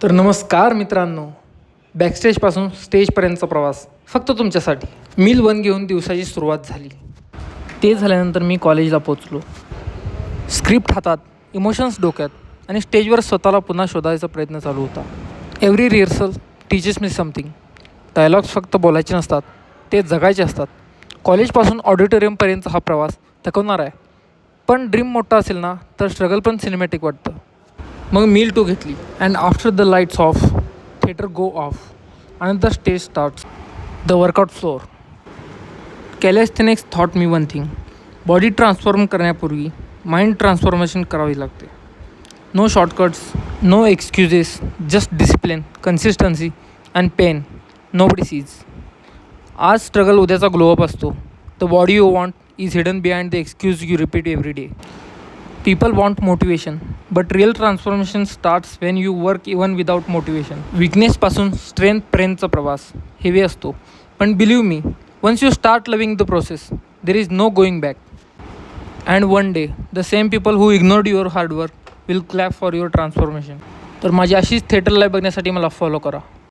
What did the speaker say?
तर नमस्कार मित्रांनो, बॅकस्टेजपासून स्टेजपर्यंतचा प्रवास फक्त तुमच्यासाठी. मील 1 घेऊन दिवसाची सुरुवात झाली. ते झाल्यानंतर मी कॉलेजला पोचलो. स्क्रिप्ट हातात, इमोशन्स डोक्यात आणि स्टेजवर स्वतःला पुन्हा शोधायचा प्रयत्न चालू होता. Every rehearsal teaches me something. Dialogues फक्त बोलायचे नसतात, ते जगायचे असतात. कॉलेजपासून ऑडिटोरियमपर्यंतचा हा प्रवास थकवणार आहे, पण ड्रीम मोठा असेल ना तर स्ट्रगल पण सिनेमॅटिक वाटतं. मग मील 2 घेतली and after the lights off, theatre go off आणि the stage starts. The workout floor. Calisthenics thought me one thing. Body transform करण्यापूर्वी माइंड ट्रान्सफॉर्मेशन करावी लागते. No shortcuts, no excuses, just discipline, consistency and pain nobody sees. आज struggle उद्याचा glow up असतो. The body you want is hidden behind the excuse you repeat every day. People want motivation, but real transformation starts when you work even without motivation. Weaknessपासून स्ट्रेंथपर्यंतचा प्रवास heavy असतो, पण believe me, once you start loving the process, there is no going back. And one day, the same people who ignored your hard work will clap for your transformation. तर माझी अशीच theatre live बघण्यासाठी मला follow करा.